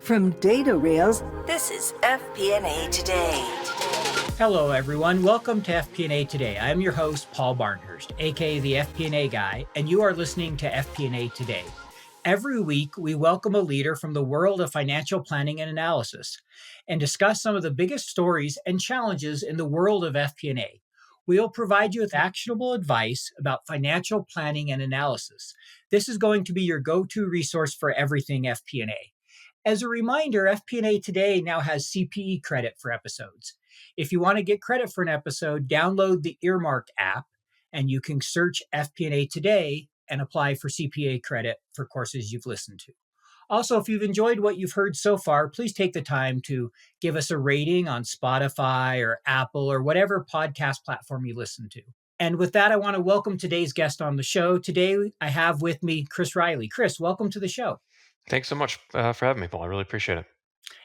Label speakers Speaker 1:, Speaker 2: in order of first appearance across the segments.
Speaker 1: From data rails, this is FP&A Today.
Speaker 2: Hello, everyone. Welcome to FP&A Today. I'm your host, Paul Barnhurst, aka the FP&A Guy, and you are listening to FP&A Today. Every week, we welcome a leader from the world of financial planning and analysis and discuss some of the biggest stories and challenges in the world of FP&A. We will provide you with actionable advice about financial planning and analysis. This is going to be your go-to resource for everything FP&A. As a reminder, FP&A Today now has CPE credit for episodes. If you want to get credit for an episode, download the Earmark app, and you can search FP&A Today and apply for CPA credit for courses you've listened to. Also, if you've enjoyed what you've heard so far, please take the time to give us a rating on Spotify or Apple or whatever podcast platform you listen to. And with that, I want to welcome today's guest on the show. Today, I have with me Chris Reilly. Chris, welcome to the show.
Speaker 3: Thanks so much for having me, Paul. I really appreciate it.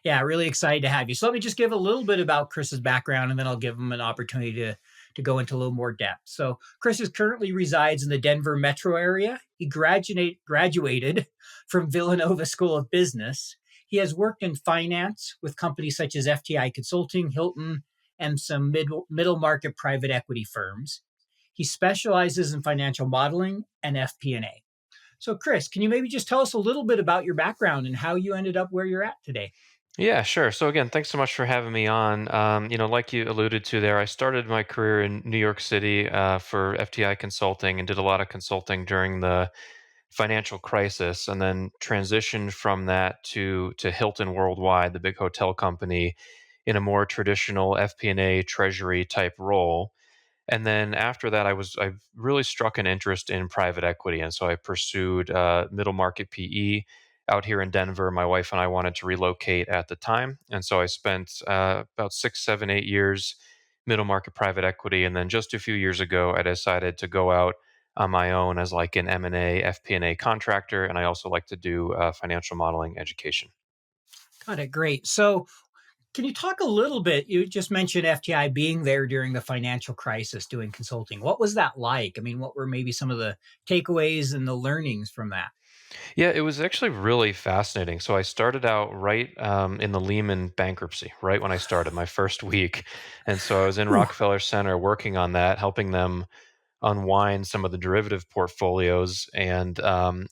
Speaker 2: Yeah, really excited to have you. So let me just give a little bit about Chris's background, and then I'll give him an opportunity to go into a little more depth. So Chris currently resides in the Denver metro area. He graduated from Villanova School of Business. He has worked in finance with companies such as FTI Consulting, Hilton, and some middle market private equity firms. He specializes in financial modeling and FP&A. So Chris, can you maybe just tell us a little bit about your background and how you ended up where you're at today?
Speaker 3: Yeah, sure. So again, thanks so much for having me on. Like you alluded to there, I started my career in New York City for FTI Consulting and did a lot of consulting during the financial crisis, and then transitioned from that to Hilton Worldwide, the big hotel company, in a more traditional FP&A treasury type role. And then after that, I really struck an interest in private equity, and so I pursued middle market PE out here in Denver. My wife and I wanted to relocate at the time, and so I spent about 6, 7, 8 years middle market private equity, and then just a few years ago, I decided to go out on my own as like an M&A FP&A contractor, and I also like to do financial modeling education.
Speaker 2: Got it. Great. So can you talk a little bit? You just mentioned FTI being there during the financial crisis doing consulting. What was that like? I mean, what were maybe some of the takeaways and the learnings from that?
Speaker 3: Yeah, it was actually really fascinating. So I started out right in the Lehman bankruptcy, right when I started my first week. And so I was in
Speaker 2: Ooh,
Speaker 3: Rockefeller Center working on that, helping them unwind some of the derivative portfolios. And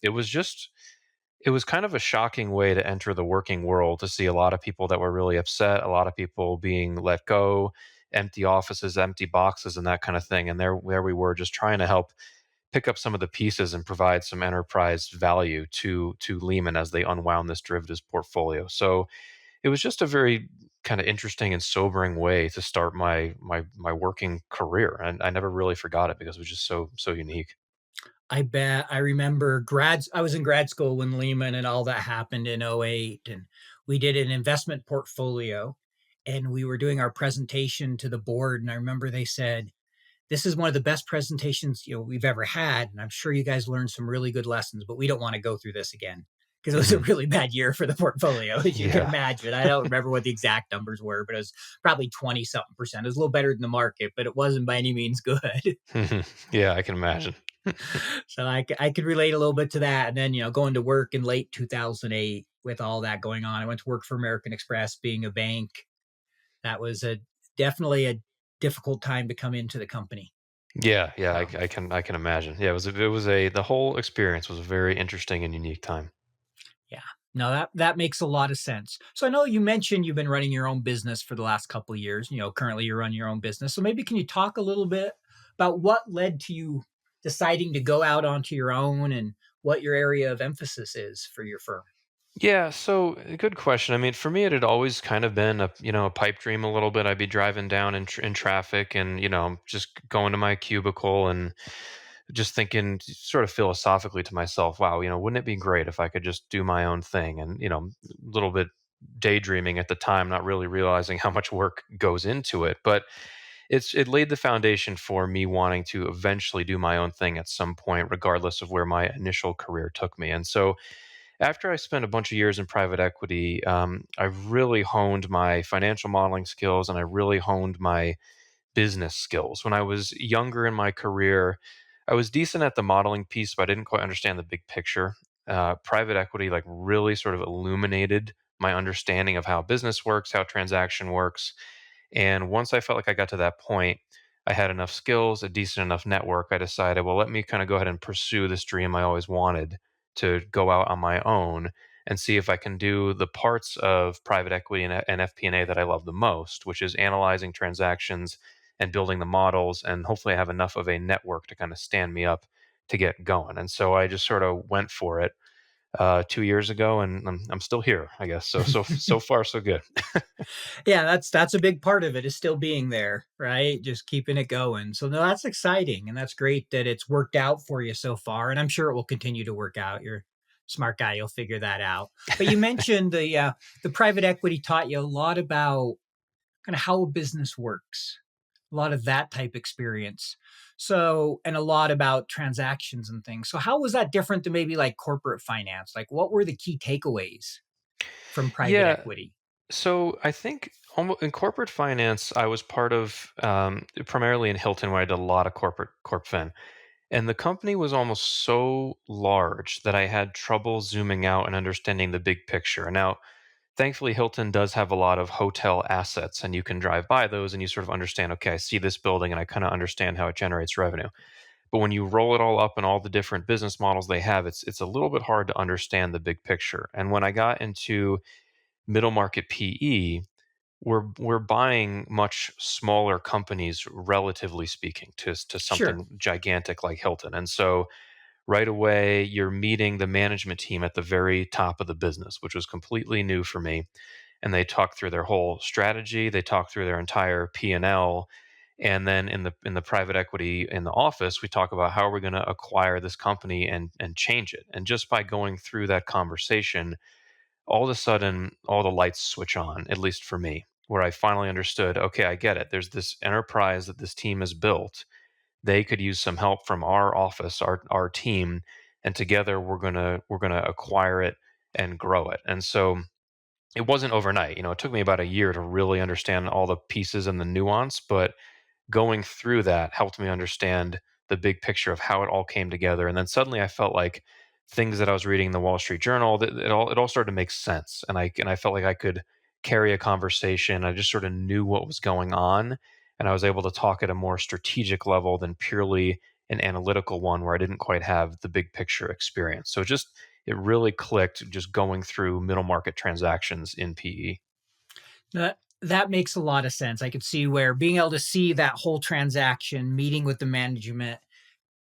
Speaker 3: it was kind of a shocking way to enter the working world, to see a lot of people that were really upset, a lot of people being let go, empty offices, empty boxes, and that kind of thing. And there we were, just trying to help pick up some of the pieces and provide some enterprise value to Lehman as they unwound this derivatives portfolio. So it was just a very kind of interesting and sobering way to start my working career, and I never really forgot it because it was just so unique.
Speaker 2: I bet. I remember I was in grad school when Lehman and all that happened in '08, and we did an investment portfolio, and we were doing our presentation to the board, and I remember they said, this is one of the best presentations we've ever had, and I'm sure you guys learned some really good lessons, but we don't want to go through this again because it was a
Speaker 3: Mhm.
Speaker 2: really bad year for the portfolio, as you can
Speaker 3: Yeah.
Speaker 2: imagine. I don't remember what the exact numbers were, but it was probably 20 something percent. It was a little better than the market, but it wasn't by any means good.
Speaker 3: Yeah, I can imagine.
Speaker 2: So I could relate a little bit to that. And then, going to work in late 2008 with all that going on, I went to work for American Express being a bank. That was definitely a difficult time to come into the company.
Speaker 3: Yeah,
Speaker 2: So.
Speaker 3: I can imagine. Yeah, it was the whole experience was a very interesting and unique time.
Speaker 2: Yeah. No, that makes a lot of sense. So I know you mentioned you've been running your own business for the last couple of years. Currently you're running your own business. So maybe can you talk a little bit about what led to you deciding to go out onto your own and what your area of emphasis is for your firm?
Speaker 3: Yeah, so good question. I mean, for me, it had always kind of been a pipe dream a little bit. I'd be driving down in traffic, and just going to my cubicle and just thinking sort of philosophically to myself, wow, wouldn't it be great if I could just do my own thing? And a little bit daydreaming at the time, not really realizing how much work goes into it, but it laid the foundation for me wanting to eventually do my own thing at some point, regardless of where my initial career took me. And so after I spent a bunch of years in private equity, I really honed my financial modeling skills, and I really honed my business skills. When I was younger in my career, I was decent at the modeling piece, but I didn't quite understand the big picture. Private equity like really sort of illuminated my understanding of how business works, how transaction works. And once I felt like I got to that point, I had enough skills, a decent enough network. I decided, well, let me kind of go ahead and pursue this dream I always wanted to go out on my own and see if I can do the parts of private equity and FP&A that I love the most, which is analyzing transactions and building the models. And hopefully, I have enough of a network to kind of stand me up to get going. And so I just sort of went for it 2 years ago, and I'm still here, I guess. So far, so good.
Speaker 2: Yeah, that's a big part of it is still being there, right? Just keeping it going. So no, that's exciting and that's great that it's worked out for you so far. And I'm sure it will continue to work out. You're a smart guy, you'll figure that out. But you mentioned the private equity taught you a lot about kind of how a business works, a lot of that type experience. So, and a lot about transactions and things. So, how was that different than maybe like corporate finance? Like, what were the key takeaways from private
Speaker 3: Yeah.
Speaker 2: equity?
Speaker 3: So I think in corporate finance, I was part of primarily in Hilton, where I did a lot of corp fin, and the company was almost so large that I had trouble zooming out and understanding the big picture. Now, thankfully, Hilton does have a lot of hotel assets, and you can drive by those and you sort of understand. Okay, I see this building, and I kind of understand how it generates revenue. But when you roll it all up and all the different business models they have, it's a little bit hard to understand the big picture. And when I got into middle market PE, we're buying much smaller companies, relatively speaking, to
Speaker 2: Sure.
Speaker 3: something gigantic like Hilton. And so right away, you're meeting the management team at the very top of the business, which was completely new for me. And they talk through their whole strategy. They talk through their entire P&L. And then in the private equity in the office, we talk about how are we going to acquire this company and change it. And just by going through that conversation, all of a sudden all the lights switch on, at least for me, where I finally understood, okay, I get it. There's this enterprise that this team has built. They could use some help from our office, our team, and together we're gonna acquire it and grow it. And so it wasn't overnight. It took me about a year to really understand all the pieces and the nuance, but going through that helped me understand the big picture of how it all came together. And then suddenly I felt like things that I was reading in the Wall Street Journal, that it all started to make sense. And I felt like I could carry a conversation. I just sort of knew what was going on. And I was able to talk at a more strategic level than purely an analytical one where I didn't quite have the big picture experience. So it really clicked just going through middle market transactions in PE.
Speaker 2: That makes a lot of sense. I could see where being able to see that whole transaction, meeting with the management,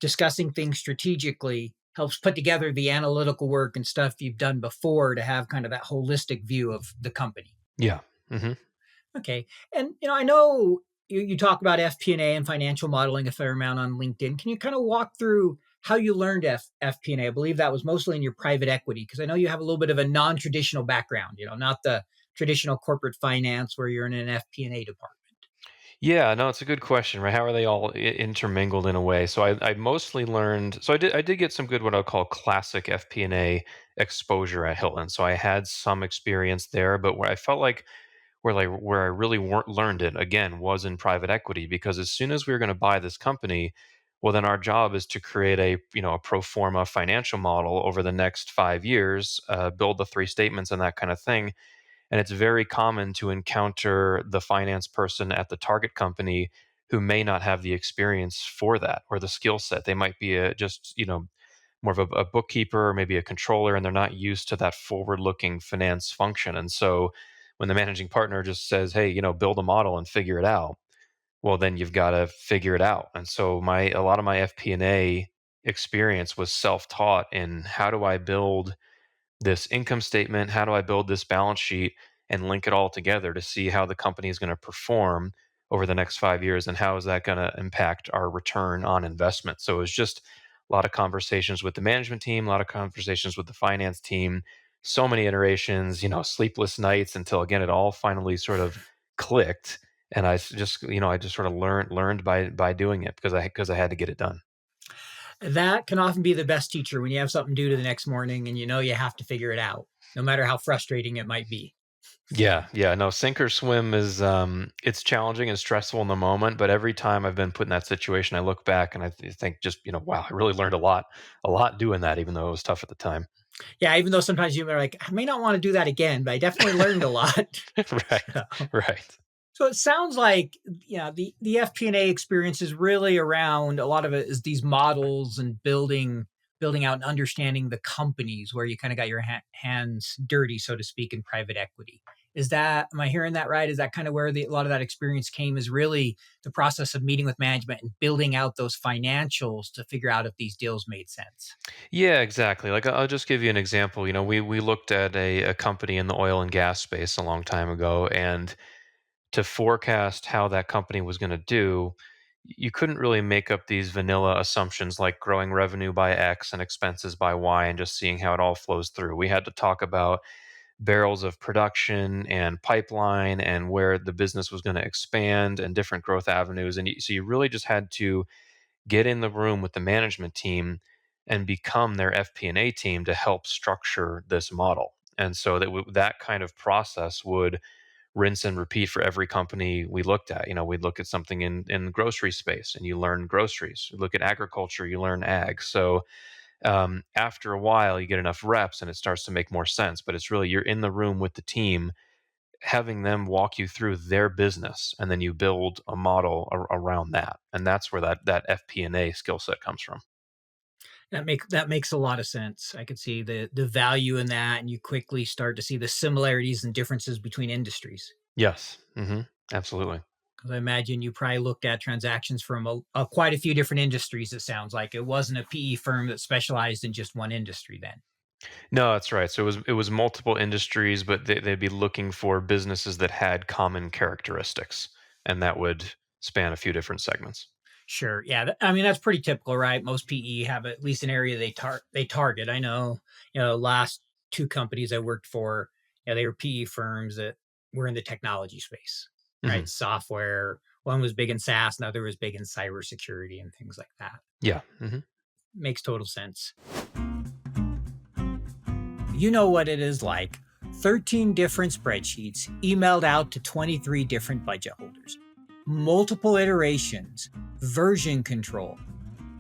Speaker 2: discussing things strategically helps put together the analytical work and stuff you've done before to have kind of that holistic view of the company.
Speaker 3: Yeah. Hmm.
Speaker 2: Okay. And I know you talk about FP&A and financial modeling a fair amount on LinkedIn. Can you kind of walk through how you learned FP&A? I believe that was mostly in your private equity because I know you have a little bit of a non-traditional background, not the traditional corporate finance where you're in an FP&A department.
Speaker 3: Yeah, no, it's a good question, right? How are they all intermingled in a way? So I mostly learned. So I did get some good what I'll call classic FP&A exposure at Hilton. So I had some experience there, but where I felt like where I really learned it again was in private equity, because as soon as we were going to buy this company, well, then our job is to create a pro forma financial model over the next 5 years, build the three statements and that kind of thing. And it's very common to encounter the finance person at the target company who may not have the experience for that or the skill set. They might be just, more of a bookkeeper or maybe a controller, and they're not used to that forward looking finance function. And so when the managing partner just says, hey, build a model and figure it out, well, then you've got to figure it out. And so a lot of my FP&A experience was self taught in how do I build this income statement? How do I build this balance sheet and link it all together to see how the company is going to perform over the next 5 years, and how is that going to impact our return on investment? So it was just a lot of conversations with the management team, a lot of conversations with the finance team, so many iterations, sleepless nights until again it all finally sort of clicked. And I just sort of learned by doing it because I had to get it done.
Speaker 2: That can often be the best teacher when you have something due to the next morning and you have to figure it out, no matter how frustrating it might be.
Speaker 3: Yeah, yeah, no, sink or swim is it's challenging and stressful in the moment, but every time I've been put in that situation, I look back and I think just, wow, I really learned a lot doing that, even though it was tough at the time.
Speaker 2: Yeah, even though sometimes you're like, I may not want to do that again, but I definitely learned a lot.
Speaker 3: Right.
Speaker 2: So,
Speaker 3: Right.
Speaker 2: so it sounds like the FP&A experience is really around a lot of it is these models and building out and understanding the companies where you kind of got your hands dirty, so to speak, in private equity. Is that, am I hearing that right? Is that kind of where a lot of that experience came, is really the process of meeting with management and building out those financials to figure out if these deals made sense?
Speaker 3: Yeah, exactly. Like I'll just give you an example. We looked at a company in the oil and gas space a long time ago, and to forecast how that company was going to do, you couldn't really make up these vanilla assumptions like growing revenue by X and expenses by Y and just seeing how it all flows through. We had to talk about barrels of production and pipeline and where the business was going to expand and different growth avenues. And so you really just had to get in the room with the management team and become their FP&A team to help structure this model. And so that kind of process would rinse and repeat for every company we looked at. We'd look at something in the grocery space and you learn groceries. You look at agriculture, you learn ag. So after a while, you get enough reps and it starts to make more sense. But it's really, you're in the room with the team, having them walk you through their business, and then you build a model around that. And that's where that FP&A skill set comes from.
Speaker 2: That makes a lot of sense. I could see the value in that, and you quickly start to see the similarities and differences between industries.
Speaker 3: Yes. Absolutely.
Speaker 2: Because I imagine you probably looked at transactions from quite a few different industries. It sounds like it wasn't a PE firm that specialized in just one industry. Then,
Speaker 3: No, that's right. So it was multiple industries, but they'd be looking for businesses that had common characteristics, and that would span a few different segments.
Speaker 2: sure, yeah. I mean, that's pretty typical, right? Most PE have at least an area they target. I know, last two companies I worked for, they were PE firms that were in the technology space,
Speaker 3: hmm
Speaker 2: right? Software. One was big in SaaS, another was big in cybersecurity and things like that.
Speaker 3: Yeah.
Speaker 2: Makes total sense. You know what it is like. 13 different spreadsheets emailed out to 23 different budget holders. Multiple iterations, version control,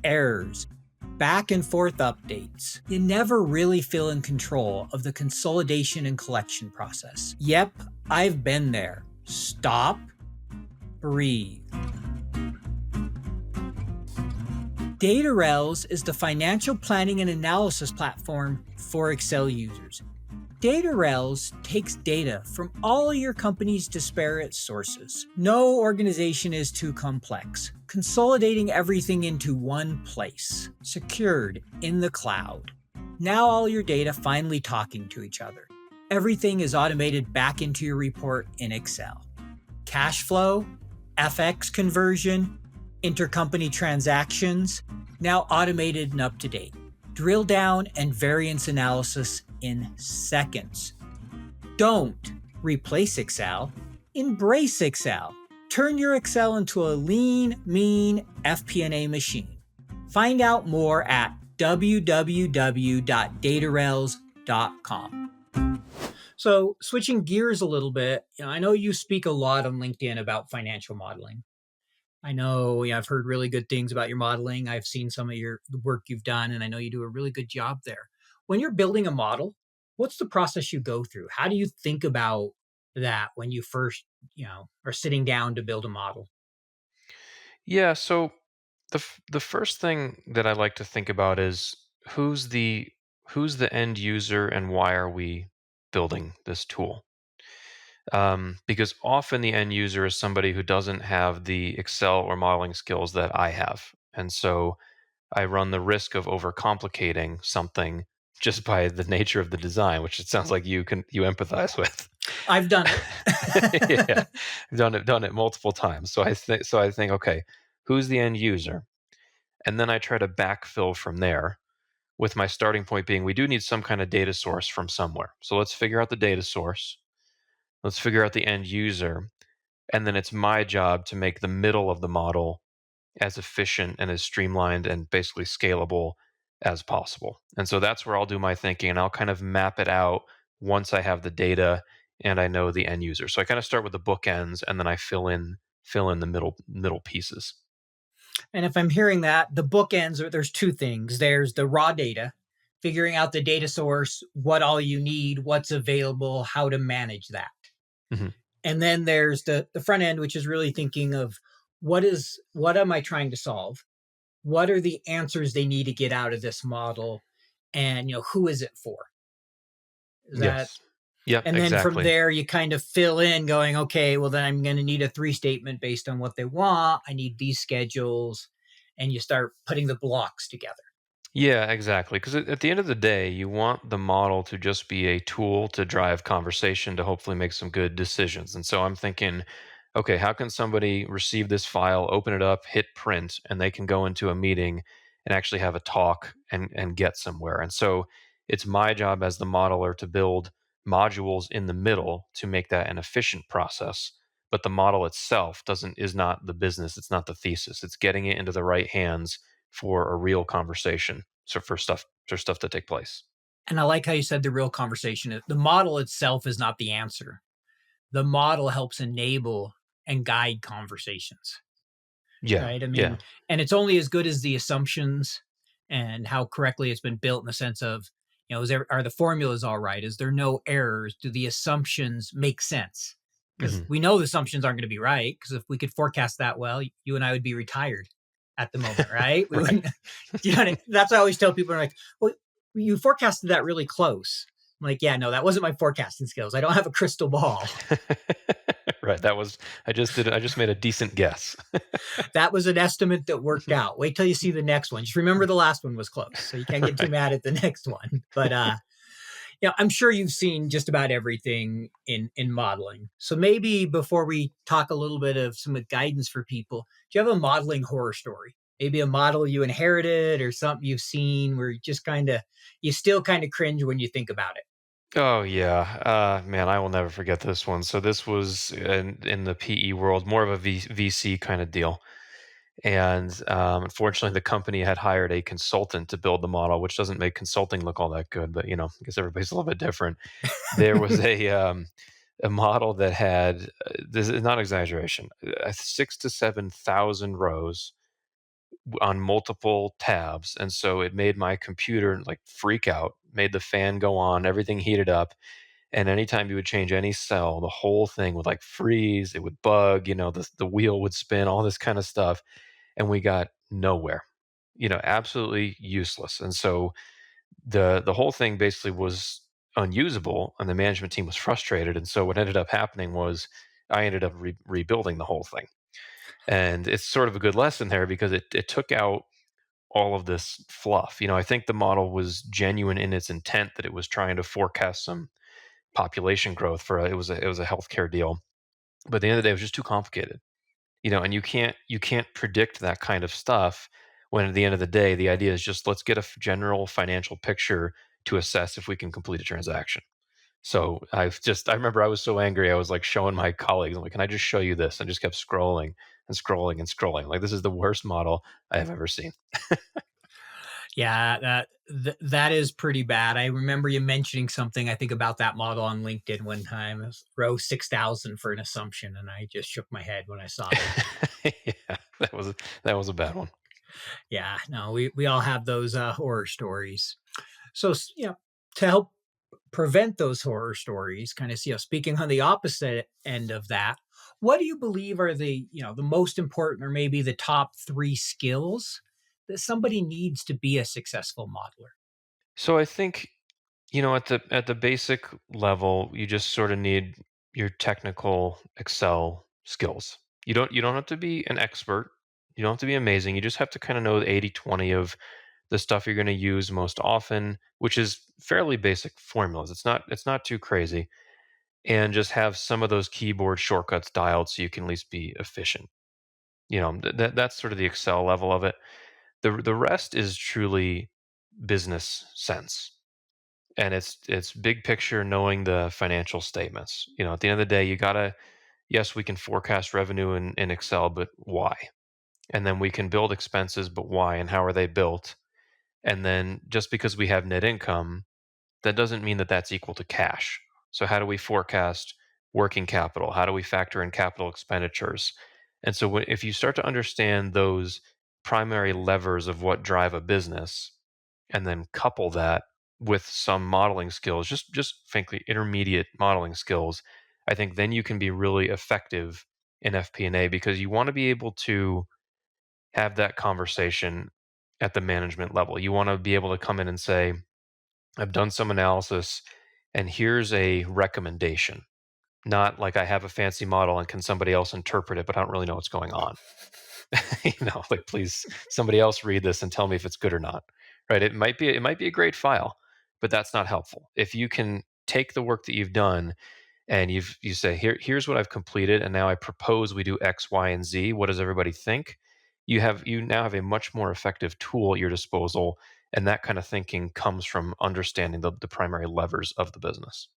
Speaker 2: errors, back and forth updates. You never really feel in control of the consolidation and collection process. Yep, I've been there. Stop, breathe. DataRels is the financial planning and analysis platform for Excel users. DataRels takes data from all your company's disparate sources. No organization is too complex, consolidating everything into one place, secured in the cloud. Now all your data finally talking to each other. Everything is automated back into your report in Excel. Cash flow, FX conversion, intercompany transactions, now automated and up to date. Drill down and variance analysis in seconds. Don't replace Excel, embrace Excel. Turn your Excel into a lean, mean FP&A machine. Find out more at www.datarels.com. So, switching gears a little bit, I know you speak a lot on LinkedIn about financial modeling. I know, I've heard really good things about your modeling. I've seen some of the work you've done, and I know you do a really good job there. When you're building a model, what's the process you go through? How do you think about that when you first, are sitting down to build a model?
Speaker 3: Yeah. So the first thing that I like to think about is who's the who's the end user and why are we building this tool? Because often the end user is somebody who doesn't have the Excel or modeling skills that I have, and so I run the risk of overcomplicating something just by the nature of the design, which it sounds like you empathize with.
Speaker 2: I've done it.
Speaker 3: Yeah, I've done it multiple times. So I think, okay, who's the end user? And then I try to backfill from there, with my starting point being we do need some kind of data source from somewhere. So let's figure out the data source. Let's figure out the end user. And then it's my job to make the middle of the model as efficient and as streamlined and basically scalable as possible. And so that's where I'll do my thinking, and I'll kind of map it out once I have the data and I know the end user. So I kind of start with the bookends and then I fill in the middle pieces.
Speaker 2: And if I'm hearing that, the bookends there's two things. There's the raw data figuring out the data source, what all you need, what's available, how to manage that.
Speaker 3: Mhm.
Speaker 2: And then there's the front end, which is really thinking of what am I trying to solve? What are the answers they need to get out of this model? And who is it for? Is that
Speaker 3: Yes. Yep,
Speaker 2: and then from
Speaker 3: exactly.
Speaker 2: there you kind of fill in going, okay, well then I'm going to need a three statement based on what they want. I need these schedules, and you start putting the blocks together.
Speaker 3: Yeah, exactly. Because at the end of the day, you want the model to just be a tool to drive conversation to hopefully make some good decisions. And so I'm thinking, okay, how can somebody receive this file, open it up, hit print, and they can go into a meeting and actually have a talk and get somewhere? And so it's my job as the modeler to build modules in the middle to make that an efficient process. But the model itself is not the business, it's not the thesis. It's getting it into the right hands for a real conversation. So for stuff to take place.
Speaker 2: And I like how you said the real conversation. The model itself is not the answer. The model helps enable and guide conversations,
Speaker 3: Yeah,
Speaker 2: right? I
Speaker 3: yeah.
Speaker 2: mean, and it's only as good as the assumptions and how correctly it's been built in the sense of, are the formulas all right? Is there no errors? Do the assumptions make sense? Because
Speaker 3: Mhm.
Speaker 2: we know the assumptions aren't going to be right. Because if we could forecast that well, you and I would be retired at the moment, right? We
Speaker 3: Right.
Speaker 2: wouldn't. That's what I always tell people. Like, well, you forecasted that really close. I'm like, yeah, no, that wasn't my forecasting skills. I don't have a crystal ball.
Speaker 3: Right. I just made a decent guess.
Speaker 2: That was an estimate that worked out. Wait till you see the next one. Just remember the last one was close, so you can't get too
Speaker 3: Right.
Speaker 2: mad at the next one. But I'm sure you've seen just about everything in modeling. So maybe before we talk a little bit of some guidance for people, do you have a modeling horror story? Maybe a model you inherited or something you've seen where you still kind of cringe when you think about it.
Speaker 3: Oh yeah, man, I will never forget this one. So this was in the PE world, more of a VC kind of deal, and unfortunately, the company had hired a consultant to build the model, which doesn't make consulting look all that good. But I guess everybody's a little bit different. There was a model that had this is not exaggeration, 6 to 7 thousand rows on multiple tabs, and so it made my computer like freak out, made the fan go on, everything heated up, and anytime you would change any cell, the whole thing would like freeze, it would bug, the wheel would spin, all this kind of stuff, and we got nowhere. Absolutely useless. And so the whole thing basically was unusable, and the management team was frustrated. And so what ended up happening was I ended up rebuilding the whole thing. And it's sort of a good lesson there because it took out all of this fluff. I think the model was genuine in its intent that it was trying to forecast some population growth it was a healthcare deal. But at the end of the day, it was just too complicated. And you can't predict that kind of stuff when at the end of the day, the idea is just let's get a general financial picture to assess if we can complete a transaction. So I remember I was so angry. I was like showing my colleagues, I'm like, can I just show you this? And just kept scrolling and scrolling and scrolling. Like, this is the worst model I have ever seen.
Speaker 2: Yeah, that is pretty bad. I remember you mentioning something I think about that model on LinkedIn one time. It was row 6,000 for an assumption, and I just shook my head when I saw that.
Speaker 3: Yeah, that was a bad one.
Speaker 2: Yeah, no, we all have those horror stories. So to help prevent those horror stories, kind of speaking on the opposite end of that, what do you believe are the most important or maybe the top three skills that somebody needs to be a successful modeler?
Speaker 3: So I think at the basic level, you just sort of need your technical Excel skills. You don't have to be an expert. You don't have to be amazing. You just have to kind of know the 80/20 of the stuff you're going to use most often, which is fairly basic formulas. It's not too crazy, and just have some of those keyboard shortcuts dialed so you can at least be efficient. That's sort of the Excel level of it. The rest is truly business sense, and it's big picture, knowing the financial statements. At the end of the day, you gotta yes, we can forecast revenue in Excel, but why? And then we can build expenses, but why and how are they built? And then just because we have net income, that doesn't mean that that's equal to cash. So how do we forecast working capital? How do we factor in capital expenditures? And so if you start to understand those primary levers of what drive a business, and then couple that with some modeling skills, just frankly intermediate modeling skills, I think then you can be really effective in FP&A because you want to be able to have that conversation at the management level. You want to be able to come in and say, I've done some analysis and here's a recommendation. Not like I have a fancy model and can somebody else interpret it, but I don't really know what's going on. Like please somebody else read this and tell me if it's good or not. Right? It might be a great file, but that's not helpful. If you can take the work that you've done and you say here's what I've completed and now I propose we do X, Y, and Z. What does everybody think? You now have a much more effective tool at your disposal, and that kind of thinking comes from understanding the primary levers of the business.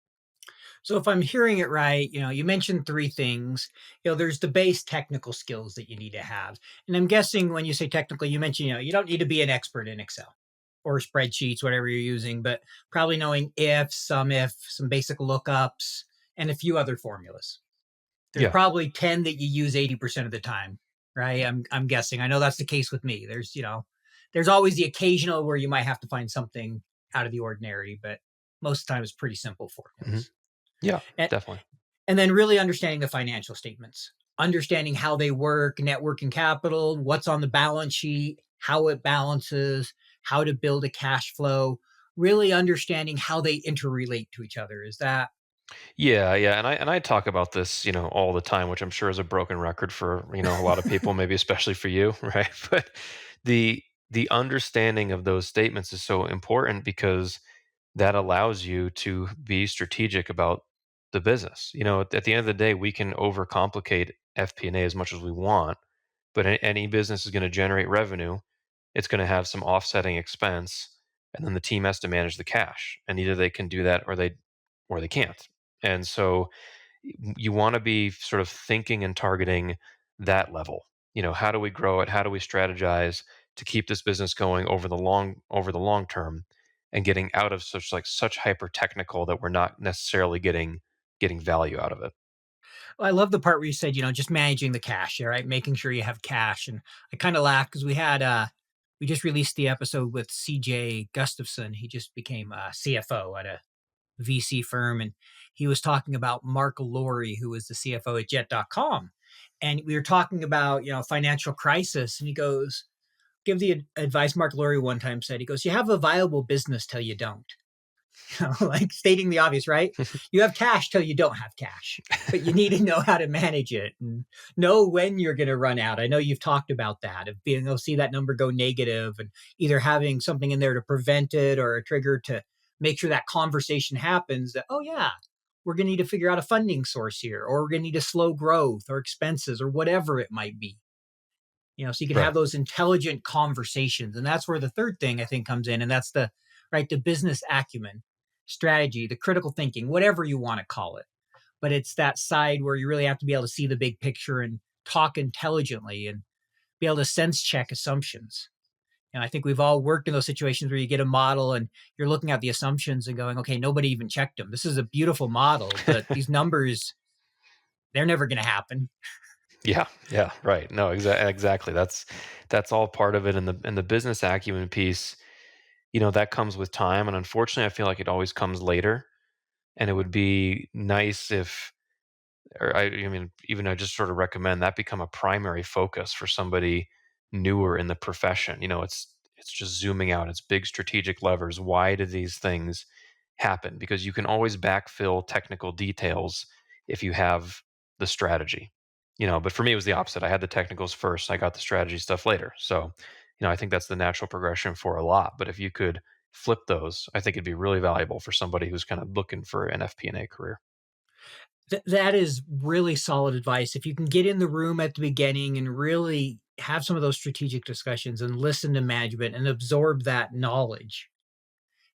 Speaker 2: So if I'm hearing it right, you mentioned three things. There's the base technical skills that you need to have. And I'm guessing when you say technical, you mentioned, you don't need to be an expert in Excel or spreadsheets, whatever you're using, but probably knowing if, some basic lookups, and a few other formulas. There's
Speaker 3: Yeah.
Speaker 2: probably 10 that you use 80% of the time, right? I'm guessing. I know that's the case with me. There's always the occasional where you might have to find something out of the ordinary, but most of the time it's pretty simple
Speaker 3: Hmm.
Speaker 2: formulas.
Speaker 3: Yeah,
Speaker 2: And,
Speaker 3: definitely.
Speaker 2: and then really understanding the financial statements, understanding how they work, net working capital, what's on the balance sheet, how it balances, how to build a cash flow, really understanding how they interrelate to each other. Is that
Speaker 3: Yeah, yeah, and I talk about this, all the time, which I'm sure is a broken record for, a lot of people, maybe especially for you, right? But the understanding of those statements is so important because that allows you to be strategic about the business. At the end of the day, we can overcomplicate FP&A as much as we want, but any business is going to generate revenue. It's going to have some offsetting expense, and then the team has to manage the cash, and either they can do that or they can't. And so you want to be sort of thinking and targeting that level. How do we grow it? How do we strategize to keep this business going over the long term, and getting out of such hyper technical that we're not necessarily getting value out of it.
Speaker 2: Well, I love the part where you said, just managing the cash, right? Making sure you have cash. And I kind of laughed because we just released the episode with CJ Gustafson. He just became a CFO at a VC firm. And he was talking about Mark Laurie, who was the CFO at Jet.com. And we were talking about, financial crisis. And he goes, give the advice Mark Laurie one time said, he goes, you have a viable business till you don't. Like stating the obvious, right? You have cash till you don't have cash, but you need to know how to manage it and know when you're going to run out. I know you've talked about that, of being able to see that number go negative and either having something in there to prevent it or a trigger to make sure that conversation happens that, oh, yeah, we're going to need to figure out a funding source here, or we're going to need to slow growth or expenses or whatever it might be. So you can have
Speaker 3: Right.
Speaker 2: those intelligent conversations. And that's where the third thing I think comes in. And that's the business acumen, strategy, the critical thinking, whatever you want to call it. But it's that side where you really have to be able to see the big picture and talk intelligently and be able to sense check assumptions. I think we've all worked in those situations where you get a model and you're looking at the assumptions and going, okay, nobody even checked them. This is a beautiful model, but these numbers, they're never going to happen.
Speaker 3: Yeah, yeah, right. No, exactly. That's all part of it, and the business acumen piece. That comes with time, and unfortunately, I feel like it always comes later. And it would be nice if, or I mean, even I just sort of recommend that become a primary focus for somebody newer in the profession. It's just zooming out. It's big strategic levers. Why do these things happen? Because you can always backfill technical details if you have the strategy. But for me, it was the opposite. I had the technicals first. I got the strategy stuff later. So, I think that's the natural progression for a lot. But if you could flip those, I think it'd be really valuable for somebody who's kind of looking for an FP&A career.
Speaker 2: That is really solid advice. If you can get in the room at the beginning and really have some of those strategic discussions and listen to management and absorb that knowledge,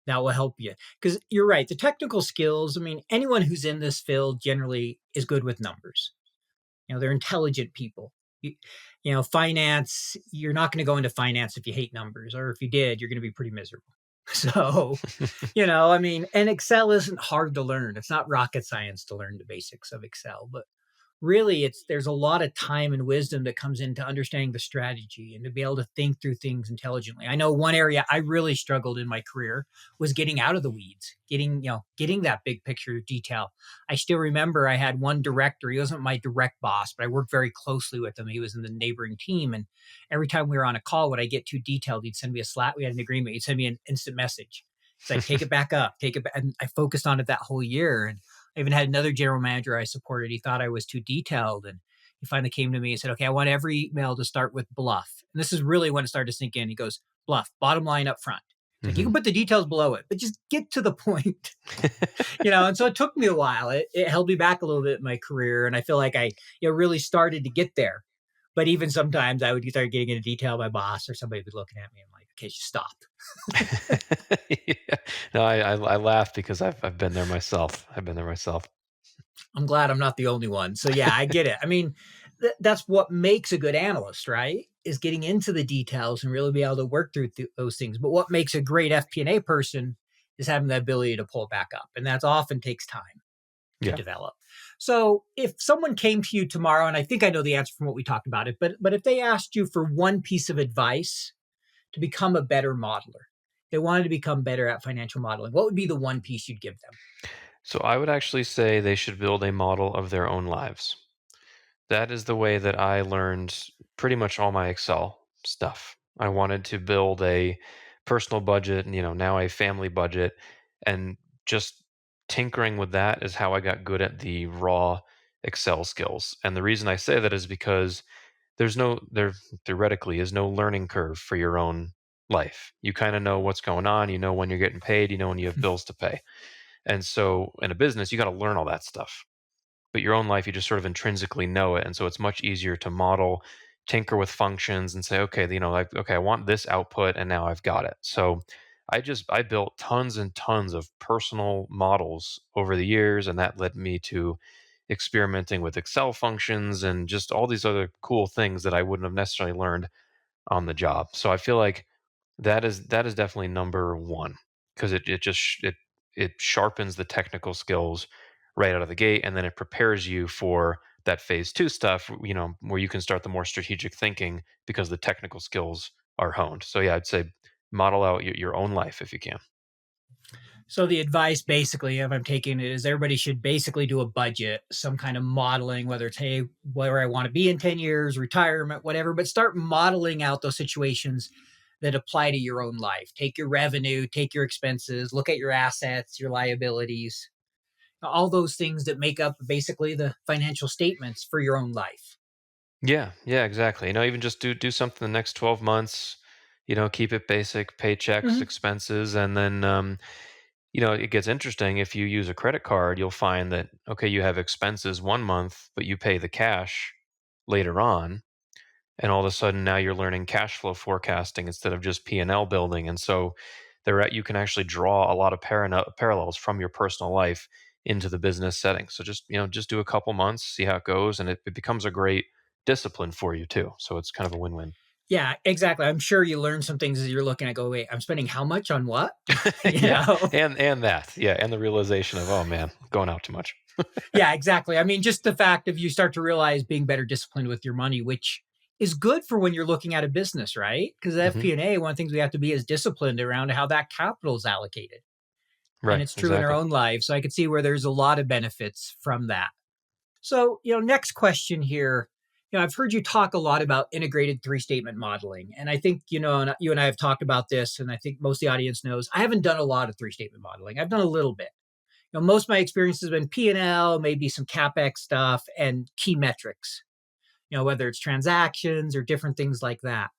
Speaker 2: that will help you. Because you're right, the technical skills, I mean, anyone who's in this field generally is good with numbers. They're intelligent people. You, finance, you're not going to go into finance if you hate numbers, or if you did, you're going to be pretty miserable. So, I mean, and Excel isn't hard to learn. It's not rocket science to learn the basics of Excel, but really there's a lot of time and wisdom that comes into understanding the strategy and to be able to think through things intelligently. I know one area I really struggled in my career was getting out of the weeds, getting that big picture detail. I still remember I had one director. He wasn't my direct boss, but I worked very closely with him. He was in the neighboring team, and every time we were on a call, when I get too detailed, he'd send me a slap. We had an agreement. He'd send me an instant message. It's like, take it back up, take it back. And I focused on it that whole year. And I even had another general manager I supported. He thought I was too detailed. And he finally came to me and said, okay, I want every email to start with bluff. And this is really when it started to sink in. He goes, bluff, bottom line up front. It's like, you
Speaker 3: Hmm.
Speaker 2: can put the details below it, but just get to the point. And so it took me a while. It held me back a little bit in my career. And I feel like I really started to get there. But even sometimes I would start getting into detail. My boss or somebody would be looking at me. I'm like, okay, just stop.
Speaker 3: Yeah. No, I laugh because I've been there myself. I've been there myself.
Speaker 2: I'm glad I'm not the only one. So yeah, I get it. I mean, that's what makes a good analyst, right? Is getting into the details and really be able to work through those things. But what makes a great FP&A person is having the ability to pull it back up, and that often takes time to
Speaker 3: Yeah.
Speaker 2: develop. So if someone came to you tomorrow, and I think I know the answer from what we talked about it, but if they asked you for one piece of advice to become a better modeler, they wanted to become better at financial modeling, what would be the one piece you'd give them?
Speaker 3: So I would actually say they should build a model of their own lives. That is the way that I learned pretty much all my Excel stuff. I wanted to build a personal budget and, now a family budget. And just tinkering with that is how I got good at the raw Excel skills. And the reason I say that is because there theoretically is no learning curve for your own life. You kind of know what's going on, you know when you're getting paid, you know when you have bills to pay. And so in a business, you got to learn all that stuff, but your own life, you just sort of intrinsically know it. And so it's much easier to model, tinker with functions and say, okay, like, okay, I want this output and now I've got it. So I built tons and tons of personal models over the years. And that led me to experimenting with Excel functions and just all these other cool things that I wouldn't have necessarily learned on the job. So I feel like that is definitely number one because it sharpens the technical skills right out of the gate, and then it prepares you for that phase two stuff. Where you can start the more strategic thinking because the technical skills are honed. So yeah, I'd say model out your own life if you can.
Speaker 2: So the advice basically, if I'm taking it, is everybody should basically do a budget, some kind of modeling, whether it's, hey, where I want to be in 10 years, retirement, whatever, but start modeling out those situations that apply to your own life. Take your revenue, take your expenses, look at your assets, your liabilities, all those things that make up basically the financial statements for your own life.
Speaker 3: Yeah, yeah, exactly. Even just do something the next 12 months. Keep it basic, paychecks,
Speaker 2: Mhm.
Speaker 3: expenses, and then it gets interesting. If you use a credit card, you'll find that, okay, you have expenses one month, but you pay the cash later on. And all of a sudden now you're learning cash flow forecasting instead of just P&L building. And so you can actually draw a lot of parallels from your personal life into the business setting. So just do a couple months, see how it goes. And it becomes a great discipline for you too. So it's kind of a win-win.
Speaker 2: Yeah, exactly. I'm sure you learn some things as you're looking at go, wait, I'm spending how much on what?
Speaker 3: Yeah.
Speaker 2: know?
Speaker 3: And that. Yeah. And the realization of, oh man, going out too much.
Speaker 2: Yeah, exactly. I mean, just the fact of you start to realize being better disciplined with your money, which is good for when you're looking at a business, right? Because
Speaker 3: Hmm.
Speaker 2: FP&A, one of the things we have to be is disciplined around how that capital is allocated. And
Speaker 3: Right.
Speaker 2: it's true in our
Speaker 3: Exactly.
Speaker 2: own lives. So I could see where there's a lot of benefits from that. So, next question here. I've heard you talk a lot about integrated three statement modeling. And I think, and you and I have talked about this, and I think most of the audience knows I haven't done a lot of three statement modeling. I've done a little bit. Most of my experience has been P&L, maybe some CapEx stuff and key metrics, whether it's transactions or different things like that.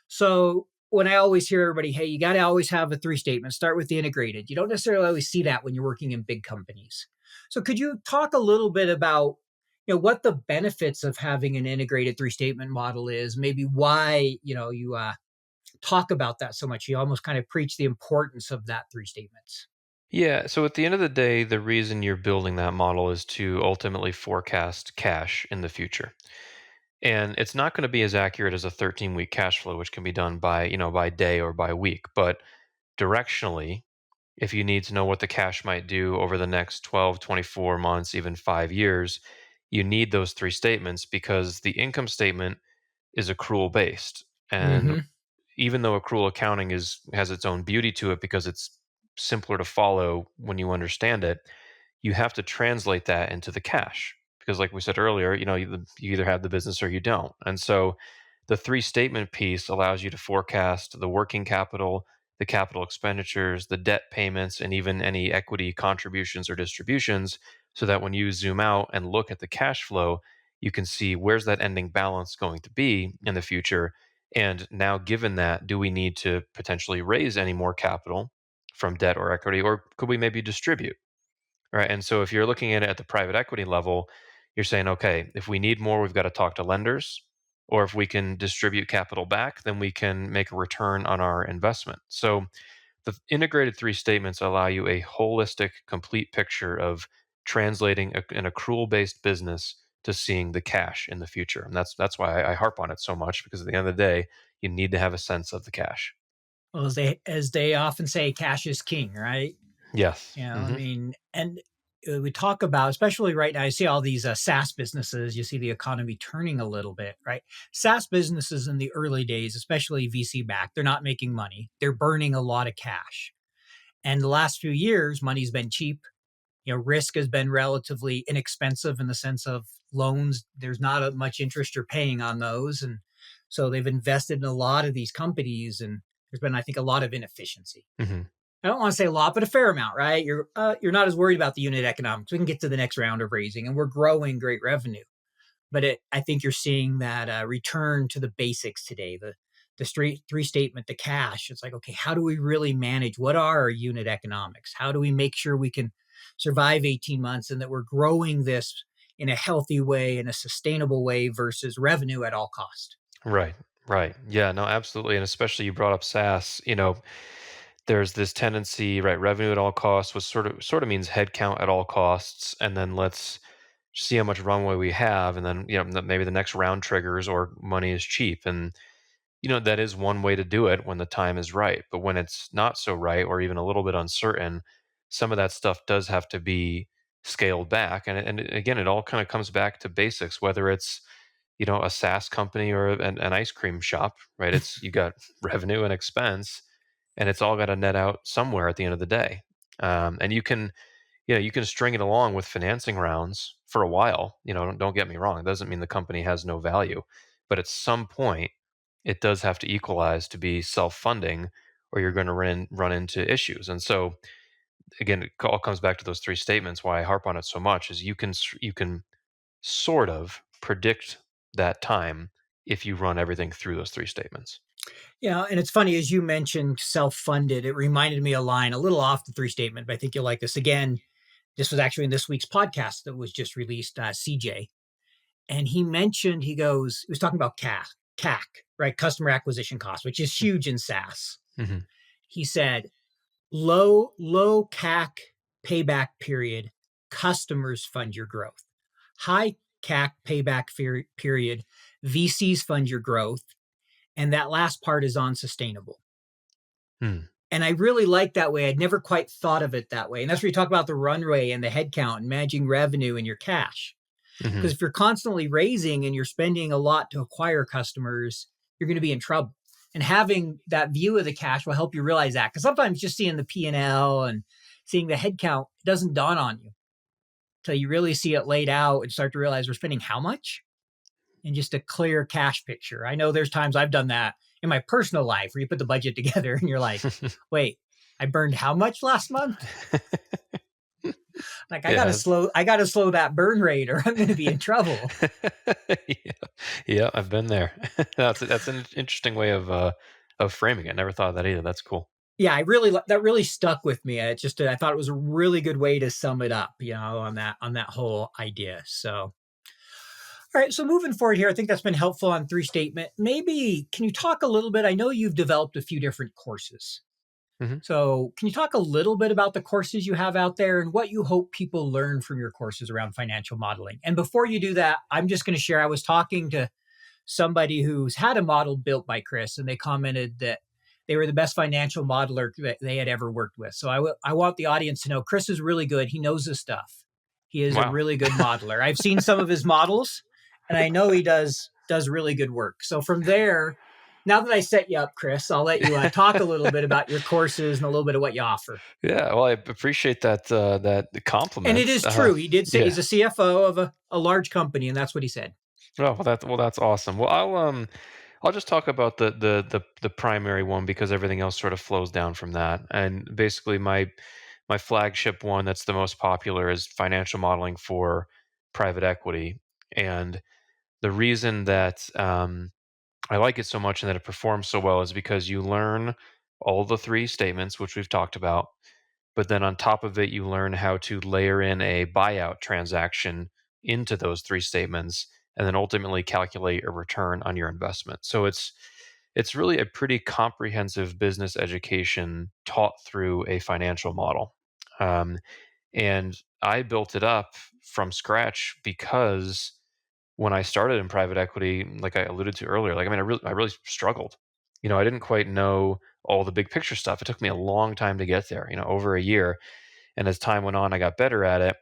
Speaker 2: So when I always hear everybody, hey, you got to always have a three statement, start with the integrated. You don't necessarily always see that when you're working in big companies. So could you talk a little bit about, what the benefits of having an integrated three statement model is, maybe why, you talk about that so much. You almost kind of preach the importance of that three statements.
Speaker 3: Yeah. So at the end of the day, the reason you're building that model is to ultimately forecast cash in the future. And it's not going to be as accurate as a 13-week cash flow, which can be done by day or by week. But directionally, if you need to know what the cash might do over the next 12, 24 months, even 5 years, you need those three statements because the income statement is accrual based. And
Speaker 2: Hmm.
Speaker 3: even though accrual accounting has its own beauty to it because it's simpler to follow when you understand it, you have to translate that into the cash because like we said earlier, you either have the business or you don't. And so the three statement piece allows you to forecast the working capital, the capital expenditures, the debt payments, and even any equity contributions or distributions, so that when you zoom out and look at the cash flow, you can see where's that ending balance going to be in the future. And now, given that, do we need to potentially raise any more capital from debt or equity, or could we maybe distribute? Right. And so if you're looking at it at the private equity level, you're saying, okay, if we need more, we've got to talk to lenders. Or if we can distribute capital back, then we can make a return on our investment. So the integrated three statements allow you a holistic, complete picture of translating an accrual based business to seeing the cash in the future. And that's why I harp on it so much, because at the end of the day, you need to have a sense of the cash.
Speaker 2: Well, as they often say, cash is king, right?
Speaker 3: Yes.
Speaker 2: I mean, and we talk about, especially right now, I see all these SaaS businesses. You see the economy turning a little bit, right? SaaS businesses in the early days, especially VC backed, they're not making money. They're burning a lot of cash. And the last few years, money's been cheap. Risk has been relatively inexpensive in the sense of loans. There's not much interest you're paying on those. And so they've invested in a lot of these companies. And there's been, I think, a lot of inefficiency.
Speaker 3: Hmm.
Speaker 2: I don't want to say a lot, but a fair amount, right? You're not as worried about the unit economics. We can get to the next round of raising, and we're growing great revenue. But I think you're seeing that return to the basics today. The straight three statement, the cash. It's like, okay, how do we really manage? What are our unit economics? How do we make sure we can survive 18 months and that we're growing this in a healthy way, in a sustainable way versus revenue at all cost?
Speaker 3: Right. Right. Yeah, no, absolutely. And especially you brought up SaaS, there's this tendency, right? Revenue at all costs, was sort of means headcount at all costs, and then let's see how much runway we have, and then maybe the next round triggers or money is cheap, and that is one way to do it when the time is right. But when it's not so right, or even a little bit uncertain, some of that stuff does have to be scaled back, and again, it all kind of comes back to basics, whether it's a SaaS company or an ice cream shop, right? It's you got revenue and expense, and it's all got to net out somewhere at the end of the day. And you can string it along with financing rounds for a while. Don't get me wrong; it doesn't mean the company has no value, but at some point, it does have to equalize to be self-funding, or you're going to run into issues. And so, again, it all comes back to those three statements. Why I harp on it so much is you can sort of predict that time if you run everything through those three statements.
Speaker 2: Yeah, and it's funny as you mentioned self-funded. It reminded me a line a little off the three statement, but I think you'll like this. Again, this was actually in this week's podcast that was just released, CJ. And he was talking about CAC, right? Customer acquisition cost, which is huge in SaaS.
Speaker 3: Hmm.
Speaker 2: He said, low CAC payback period, customers fund your growth. High CAC payback period, VCs fund your growth. And that last part is unsustainable.
Speaker 3: Hmm.
Speaker 2: And I really like that way. I'd never quite thought of it that way. And that's where you talk about the runway and the headcount and managing revenue and your cash.
Speaker 3: Hmm.
Speaker 2: Because if you're constantly raising and you're spending a lot to acquire customers, you're going to be in trouble. And having that view of the cash will help you realize that. Because sometimes just seeing the P&L and seeing the headcount doesn't dawn on you until you really see it laid out and start to realize we're spending how much and just a clear cash picture. I know there's times I've done that in my personal life where you put the budget together and you're like, wait, I burned how much last month? Like
Speaker 3: Yeah.
Speaker 2: I gotta slow that burn rate or I'm gonna be in trouble.
Speaker 3: Yeah. Yeah, I've been there. That's an interesting way of framing it. Never thought of that either. That's cool.
Speaker 2: Yeah, that really stuck with me. I thought it was a really good way to sum it up, on that whole idea. So, all right, so moving forward here, I think that's been helpful on three statement. Maybe can you talk a little bit? I know you've developed a few different courses.
Speaker 3: Hmm.
Speaker 2: So, can you talk a little bit about the courses you have out there and what you hope people learn from your courses around financial modeling? And before you do that, I'm just going to share I was talking to somebody who's had a model built by Chris, and they commented that they were the best financial modeler that they had ever worked with. So I want the audience to know Chris is really good. He knows his stuff. He is a
Speaker 3: Wow.
Speaker 2: really good modeler. I've seen some of his models, and I know he does really good work. So from there, now that I set you up, Chris, I'll let you talk a little bit about your courses and a little bit of what you offer.
Speaker 3: Yeah, well, I appreciate that
Speaker 2: And it
Speaker 3: compliment.
Speaker 2: is true. He did say
Speaker 3: Yeah.
Speaker 2: he's a CFO of a large company, and that's what he said.
Speaker 3: Oh, that's awesome. Well, I'll just talk about the primary one because everything else sort of flows down from that. And basically, my flagship one that's the most popular is financial modeling for private equity. And the reason that I like it so much and that it performs so well is because you learn all the three statements, which we've talked about, but then on top of it, you learn how to layer in a buyout transaction into those three statements, and then ultimately calculate a return on your investment. So it's really a pretty comprehensive business education taught through a financial model. Um, and I built it up from scratch because when I started in private equity, like I alluded to earlier, like I really struggled. I didn't quite know all the big picture stuff. It took me a long time to get there, over a year. And as time went on, I got better at it.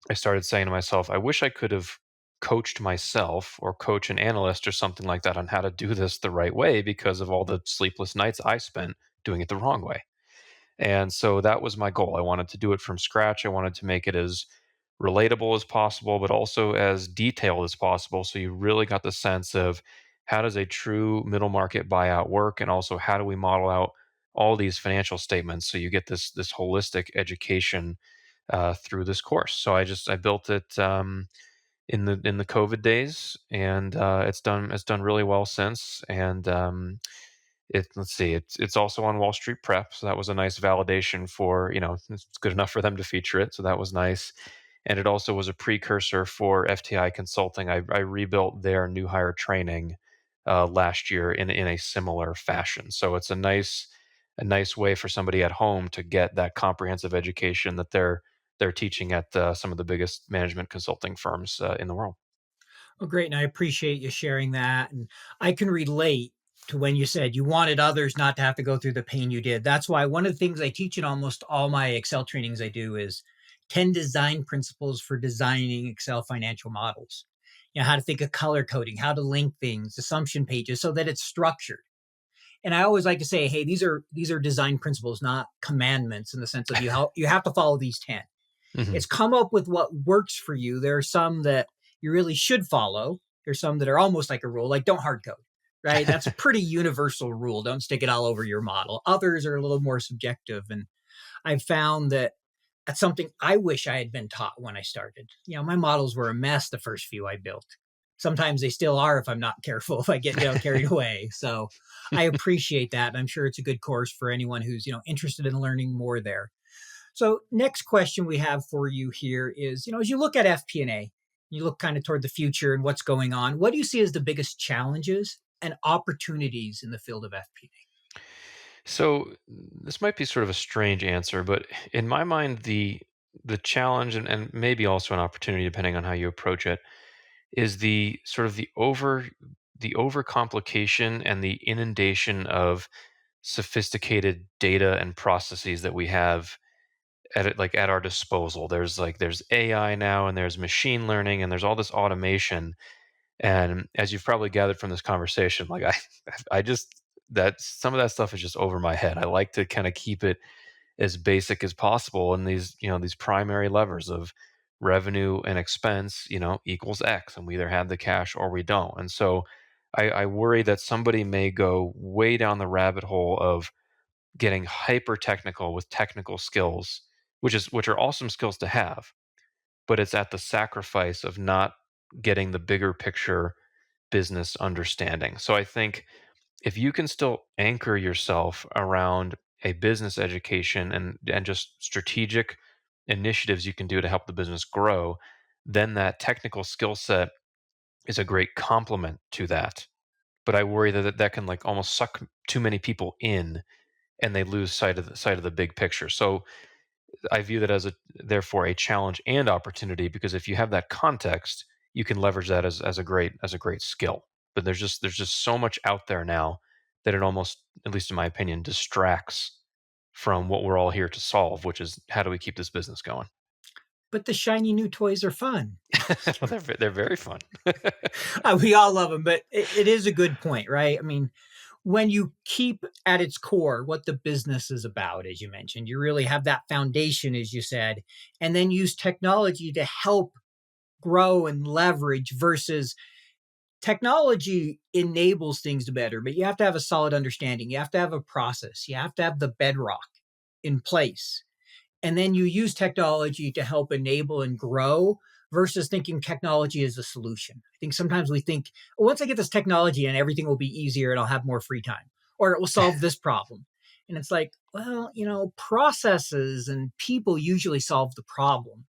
Speaker 3: I started saying to myself, I wish I could have coached myself or coach an analyst or something like that on how to do this the right way because of all the sleepless nights I spent doing it the wrong way. And so that was my goal. I wanted to do it from scratch. I wanted to make it as relatable as possible, but also as detailed as possible. So you really got the sense of how does a true middle market buyout work, and also how do we model out all these financial statements so you get this holistic education through this course. So I built it in the COVID days, and it's done really well since. And let's see, it's also on Wall Street Prep, so that was a nice validation for it's good enough for them to feature it, so that was nice. And it also was a precursor for FTI Consulting. I rebuilt their new hire training last year in a similar fashion. So it's a nice way for somebody at home to get that comprehensive education that they're teaching at some of the biggest management consulting firms in the world.
Speaker 2: Oh, great. And I appreciate you sharing that. And I can relate to when you said you wanted others not to have to go through the pain you did. That's why one of the things I teach in almost all my Excel trainings I do is 10 design principles for designing Excel financial models. How to think of color coding, how to link things, assumption pages so that it's structured. And I always like to say, hey, these are design principles, not commandments in the sense of you have to follow these 10.
Speaker 3: Hmm.
Speaker 2: It's come up with what works for you. There are some that you really should follow. There's some that are almost like a rule, like don't hard code, right? That's a pretty universal rule. Don't stick it all over your model. Others are a little more subjective. And I've found that that's something I wish I had been taught when I started. My models were a mess the first few I built. Sometimes they still are if I'm not careful, if I get carried away. So I appreciate that. And I'm sure it's a good course for anyone who's, interested in learning more there. So next question we have for you here is, as you look at FP&A, you look kind of toward the future and what's going on, what do you see as the biggest challenges and opportunities in the field of FP&A?
Speaker 3: So this might be sort of a strange answer, but in my mind, the challenge and maybe also an opportunity, depending on how you approach it, is the sort of the overcomplication and the inundation of sophisticated data and processes that we have at our disposal. There's AI now, and there's machine learning, and there's all this automation. And as you've probably gathered from this conversation, like I just that some of that stuff is just over my head. I like to kind of keep it as basic as possible. And these primary levers of revenue and expense, equals X, and we either have the cash or we don't. And so I worry that somebody may go way down the rabbit hole of getting hyper technical with technical skills, which are awesome skills to have, but it's at the sacrifice of not getting the bigger picture business understanding. So I think if you can still anchor yourself around a business education and just strategic initiatives you can do to help the business grow, then that technical skill set is a great complement to that. But I worry that can like almost suck too many people in, and they lose sight of the big picture. So I view that as therefore a challenge and opportunity, because if you have that context, you can leverage that as a great skill. But there's just so much out there now that it almost, at least in my opinion, distracts from what we're all here to solve, which is how do we keep this business going.
Speaker 2: but the shiny new toys are fun.
Speaker 3: Well, they're very fun.
Speaker 2: We all love them, but it is a good point, right? I mean, when you keep at its core what the business is about, as you mentioned, you really have that foundation, as you said, and then use technology to help grow and leverage versus technology enables things to better, but you have to have a solid understanding. You have to have a process. You have to have the bedrock in place. And then you use technology to help enable and grow versus thinking technology is a solution. I think sometimes we think, once I get this technology and everything will be easier and I'll have more free time, or it will solve this problem. And it's like, well, processes and people usually solve the problem.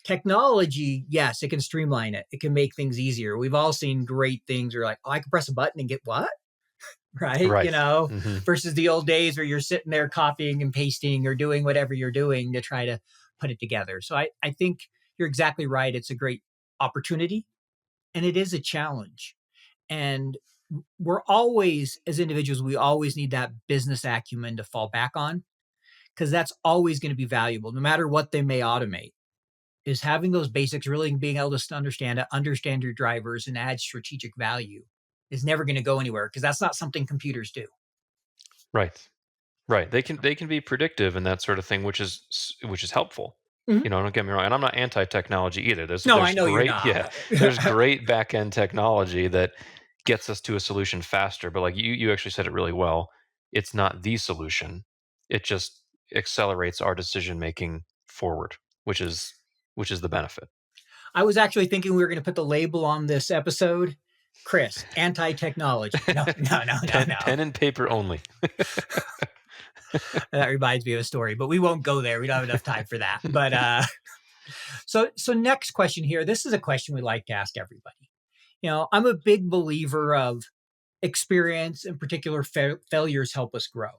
Speaker 2: Technology, yes, it can streamline it. It can make things easier. We've all seen great things where like, oh, I can press a button and get what? Right?
Speaker 3: Right. Hmm.
Speaker 2: Versus the old days where you're sitting there copying and pasting or doing whatever you're doing to try to put it together. So I think you're exactly right. It's a great opportunity and it is a challenge. And we're always, as individuals, we always need that business acumen to fall back on because that's always going to be valuable, no matter what they may automate. Is having those basics, really being able to understand it, understand your drivers, and add strategic value is never going to go anywhere because that's not something computers do.
Speaker 3: Right. Right. They can be predictive and that sort of thing, which is helpful.
Speaker 2: Mhm.
Speaker 3: Don't get me wrong. And I'm not anti-technology either. There's
Speaker 2: No, I
Speaker 3: there's
Speaker 2: know you're
Speaker 3: great
Speaker 2: not.
Speaker 3: yeah, there's great back-end technology that gets us to a solution faster. But like you actually said it really well. It's not the solution. It just accelerates our decision making forward, which is the benefit.
Speaker 2: I was actually thinking we were going to put the label on this episode, Chris, anti-technology. No, no, no, no, no.
Speaker 3: Pen and paper only.
Speaker 2: That reminds me of a story, but we won't go there. We don't have enough time for that. But so next question here. This is a question we like to ask everybody. I'm a big believer of experience, in particular, failures help us grow.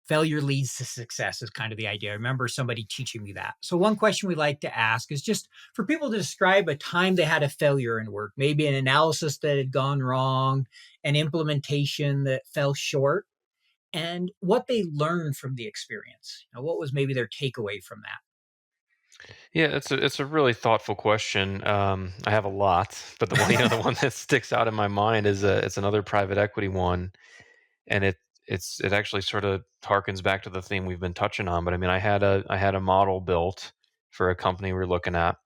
Speaker 2: Failure leads to success is kind of the idea. I remember somebody teaching me that. So one question we like to ask is just for people to describe a time they had a failure in work, maybe an analysis that had gone wrong, an implementation that fell short, and what they learned from the experience. What was maybe their takeaway from that?
Speaker 3: Yeah, it's a really thoughtful question. I have a lot, but the one the one that sticks out in my mind is it's another private equity one, and it actually sort of harkens back to the theme we've been touching on. But I mean, I had a model built for a company we were looking at,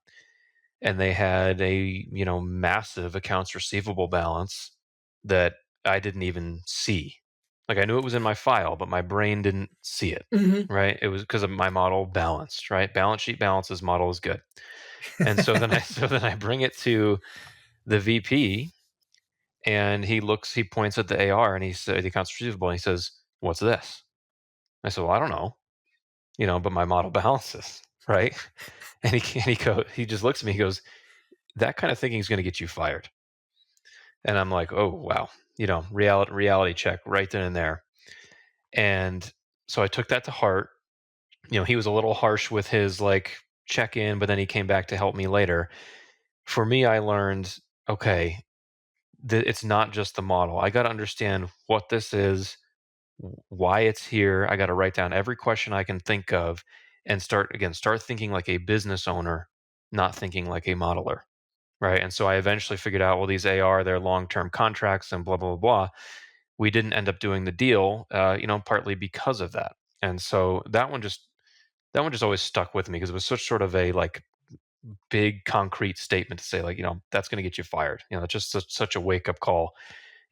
Speaker 3: and they had a massive accounts receivable balance that I didn't even see. Like I knew it was in my file, but my brain didn't see it.
Speaker 2: Mhm.
Speaker 3: Right? It was because of my model balanced. Right? Balance sheet balances, model is good. And so then I so then I bring it to the VP, and he points at the AR, and he said the accounts receivable, and he says, "What's this?" I said, "Well, I don't know, but my model balances, right?" And he just looks at me, he goes, "That kind of thinking is going to get you fired." And I'm like, "Oh wow," reality check right then and there. And so I took that to heart. He was a little harsh with his like check in, but then he came back to help me later. For me, I learned, okay, it's not just the model. I got to understand what this is, why it's here. I got to write down every question I can think of and start thinking like a business owner, not thinking like a modeler. Right. And so I eventually figured out, well, these AR, they're long term contracts and blah, blah, blah, blah. We didn't end up doing the deal, partly because of that. And so that one just always stuck with me because it was such sort of a like big concrete statement to say like, that's going to get you fired. It's just such a wake up call.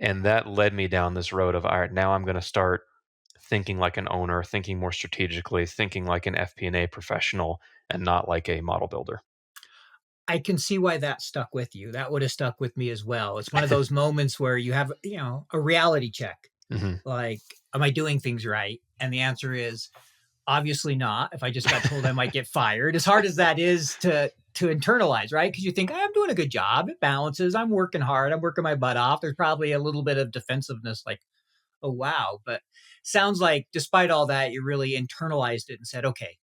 Speaker 3: And that led me down this road of, all right, now I'm going to start thinking like an owner, thinking more strategically, thinking like an FP&A professional and not like a model builder.
Speaker 2: I can see why that stuck with you. That would have stuck with me as well. It's one of those moments where you have, a reality check.
Speaker 3: Hmm.
Speaker 2: Like, am I doing things right? And the answer is obviously not. If I just got told I might get fired, as hard as that is to internalize, right? Because you think I'm doing a good job, it balances, I'm working hard, I'm working my butt off. There's probably a little bit of defensiveness, like, oh wow. But sounds like despite all that, you really internalized it and said, okay,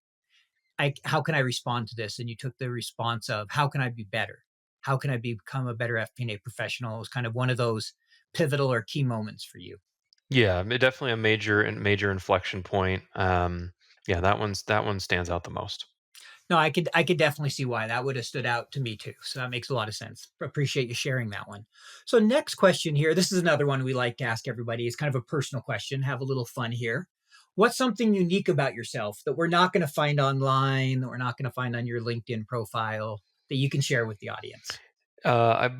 Speaker 2: how can I respond to this? And you took the response of how can I be better? How can I become a better FP&A professional? It was kind of one of those pivotal or key moments for you.
Speaker 3: Yeah, definitely a major inflection point. Yeah, that one stands out the most.
Speaker 2: No, I could definitely see why that would have stood out to me too. So that makes a lot of sense. Appreciate you sharing that one. So next question here. This is another one we like to ask everybody. It's kind of a personal question. Have a little fun here. What's something unique about yourself that we're not going to find online, that we're not going to find on your LinkedIn profile that you can share with the audience?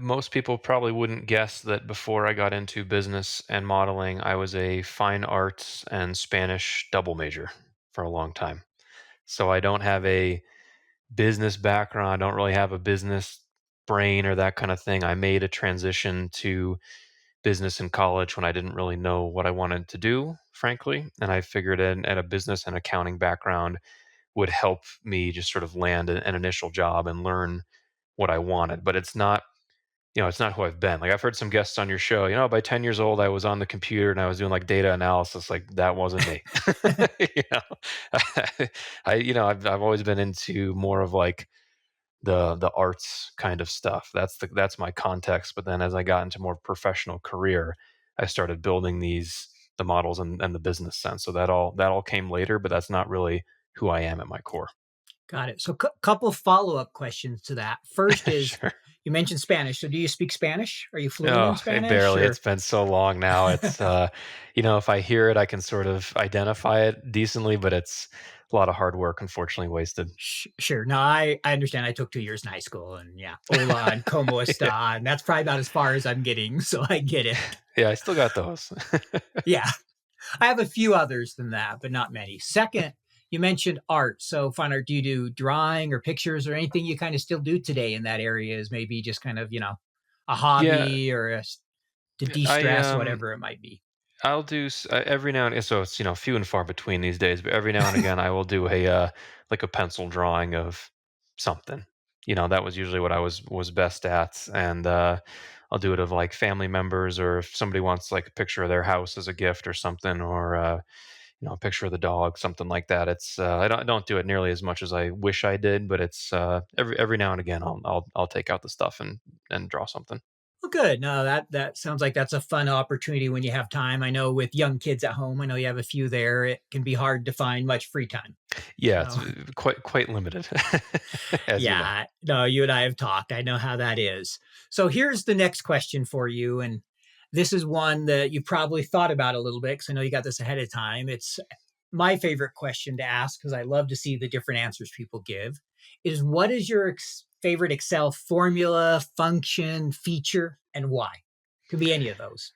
Speaker 3: Most people probably wouldn't guess that before I got into business and modeling, I was a fine arts and Spanish double major for a long time. So I don't have a business background. I don't really have a business brain or that kind of thing. I made a transition to business in college when I didn't really know what I wanted to do, frankly. And I figured at a business and accounting background would help me just sort of land an initial job and learn what I wanted. But it's not, it's not who I've been. Like I've heard some guests on your show, by 10 years old, I was on the computer and I was doing like data analysis. Like that wasn't me. you know, I've always been into more of like the arts kind of stuff. That's my context. But then as I got into more professional career, I started building the models and the business sense. So that all came later, but that's not really who I am at my core.
Speaker 2: Got it. So couple follow-up questions to that. First is,
Speaker 3: Sure.
Speaker 2: you mentioned Spanish. So do you speak Spanish? Are you fluent in
Speaker 3: Oh,
Speaker 2: Spanish
Speaker 3: barely.
Speaker 2: or?
Speaker 3: It's been so long now. It's if I hear it, I can sort of identify it decently, but it's a lot of hard work, unfortunately, wasted.
Speaker 2: Sure. No, I understand. I took 2 years in high school, and yeah, hola and como
Speaker 3: Yeah.
Speaker 2: está, and that's probably about as far as I'm getting. So I get it.
Speaker 3: Yeah, I still got those.
Speaker 2: Yeah, I have a few others than that, but not many. Second, you mentioned art. So fine art. Do you do drawing or pictures or anything you kind of still do today in that area? Is maybe just kind of a
Speaker 3: Yeah,
Speaker 2: hobby or to
Speaker 3: I
Speaker 2: de-stress, whatever it might be.
Speaker 3: I'll do every now and so it's few and far between these days, but every now and again I will do a like a pencil drawing of something. That was usually what I was best at, and I'll do it of like family members, or if somebody wants like a picture of their house as a gift or something, or a picture of the dog, something like that. It's I don't do it nearly as much as I wish I did, but it's every now and again I'll take out the stuff and draw something.
Speaker 2: Well, good. No, that sounds like that's a fun opportunity when you have time. I know with young kids at home, I know you have a few there. It can be hard to find much free time.
Speaker 3: Yeah, it's
Speaker 2: So
Speaker 3: quite limited, as you know.
Speaker 2: yeah, no, you and I have talked. I know how that is. So here's the next question for you. And this is one that you probably thought about a little bit because I know you got this ahead of time. It's my favorite question to ask because I love to see the different answers people give is what is your favorite Excel formula, function, feature, and why? Could be any of those.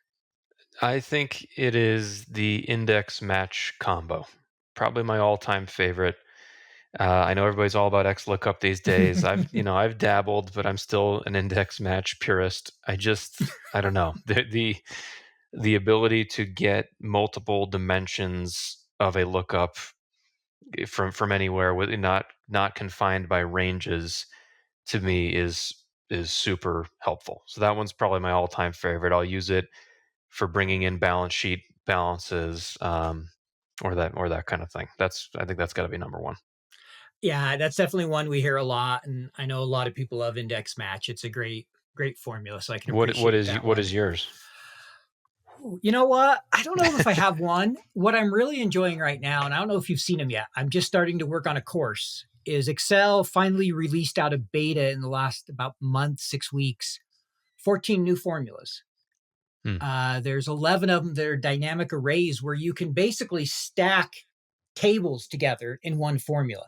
Speaker 3: I think it is the index match combo. Probably my all-time favorite. I know everybody's all about XLOOKUP these days. I've dabbled, but I'm still an index match purist. I don't know. The ability to get multiple dimensions of a lookup from anywhere with not confined by ranges to me is super helpful. So that one's probably my all-time favorite. I'll use it for bringing in balance sheet balances, or that kind of thing. I think that's got to be number one.
Speaker 2: Yeah, that's definitely one we hear a lot. And I know a lot of people love index match. It's a great formula. So I can appreciate that
Speaker 3: What
Speaker 2: one.
Speaker 3: is yours?
Speaker 2: You know what? I don't know if I have one. What I'm really enjoying right now, and I don't know if you've seen them yet, I'm just starting to work on a course, is Excel finally released out of beta in the last about month, 6 weeks, 14 new formulas.
Speaker 3: Hmm.
Speaker 2: There's 11 of them that are dynamic arrays where you can basically stack tables together in one formula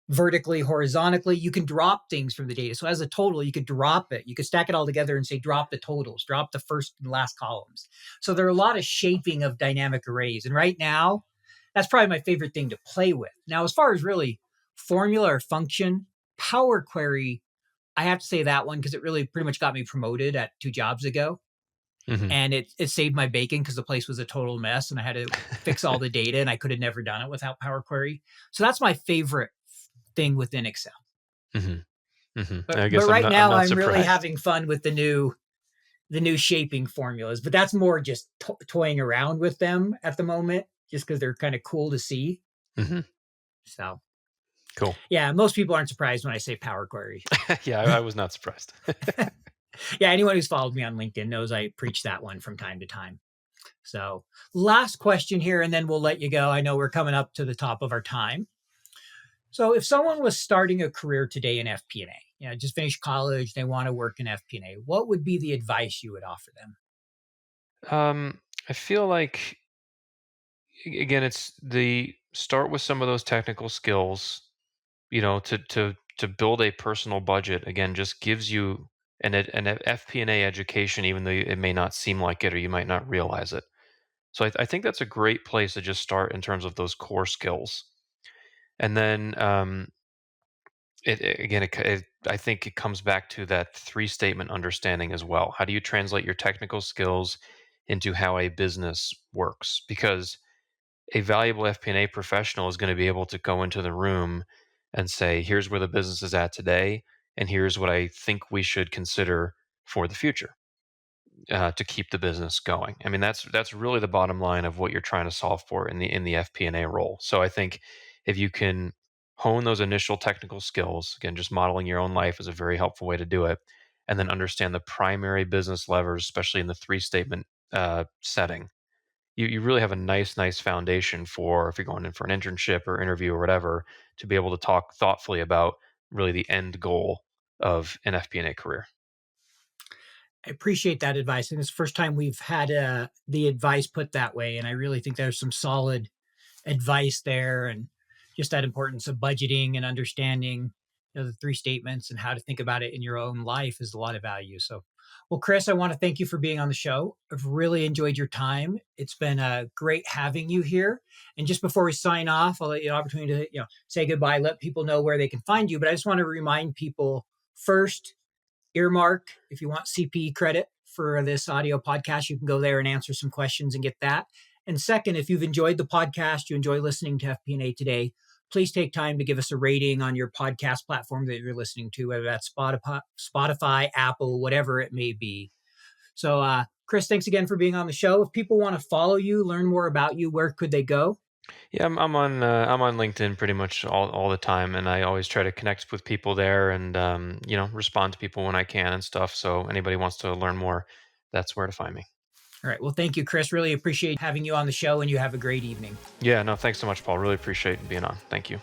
Speaker 2: vertically, horizontally. You can drop things from the data. So as a total, you could drop it. You could stack it all together and say, drop the totals, drop the first and last columns. So there are a lot of shaping of dynamic arrays. And right now, that's probably my favorite thing to play with. Now, as far as really formula or function, Power Query, I have to say that one because it really pretty much got me promoted at 2 jobs ago.
Speaker 3: Hmm.
Speaker 2: And it saved my bacon because the place was a total mess and I had to fix all the data and I could have never done it without Power Query. So that's my favorite thing within Excel.
Speaker 3: Hmm. Hmm.
Speaker 2: But
Speaker 3: I
Speaker 2: but
Speaker 3: guess
Speaker 2: right
Speaker 3: I'm
Speaker 2: now
Speaker 3: not
Speaker 2: I'm really
Speaker 3: surprised.
Speaker 2: having fun with the new shaping formulas. But that's more just toying around with them at the moment, just because they're kind of cool to see.
Speaker 3: Hmm.
Speaker 2: So
Speaker 3: Cool.
Speaker 2: yeah, most people aren't surprised when I say Power Query.
Speaker 3: Yeah, I was not surprised.
Speaker 2: Yeah, anyone who's followed me on LinkedIn knows I preach that one from time to time. So last question here, and then we'll let you go. I know we're coming up to the top of our time. So if someone was starting a career today in FP&A, just finished college, they want to work in FP&A, what would be the advice you would offer them?
Speaker 3: I feel like again, it's the start with some of those technical skills. To build a personal budget again just gives you an FP&A education, even though it may not seem like it or you might not realize it. So I think that's a great place to just start in terms of those core skills. And then I think it comes back to that three statement understanding as well. How do you translate your technical skills into how a business works? Because a valuable FP&A professional is going to be able to go into the room and say, here's where the business is at today, and here's what I think we should consider for the future to keep the business going. I mean, that's really the bottom line of what you're trying to solve for in the FP&A role. So I think if you can hone those initial technical skills, again, just modeling your own life is a very helpful way to do it, and then understand the primary business levers, especially in the three statement setting. You really have a nice foundation for if you're going in for an internship or interview or whatever to be able to talk thoughtfully about really the end goal of an FP&A career.
Speaker 2: I appreciate that advice. And it's the first time we've had the advice put that way. And I really think there's some solid advice there, and just that importance of budgeting and understanding the three statements and how to think about it in your own life is a lot of value. So, well, Chris, I want to thank you for being on the show. I've really enjoyed your time. It's been great having you here. And just before we sign off, I'll let you an opportunity to say goodbye, let people know where they can find you. But I just want to remind people first, earmark if you want CP credit for this audio podcast, you can go there and answer some questions and get that. And second, if you've enjoyed the podcast, you enjoy listening to FP&A today, please take time to give us a rating on your podcast platform that you're listening to, whether that's Spotify, Apple, whatever it may be. So, Chris, thanks again for being on the show. If people want to follow you, learn more about you, where could they go?
Speaker 3: Yeah, I'm on LinkedIn pretty much all the time, and I always try to connect with people there and respond to people when I can and stuff. So anybody wants to learn more, that's where to find me.
Speaker 2: All right. Well, thank you, Chris. Really appreciate having you on the show, and you have a great evening.
Speaker 3: Yeah, no, thanks so much, Paul. Really appreciate being on. Thank you.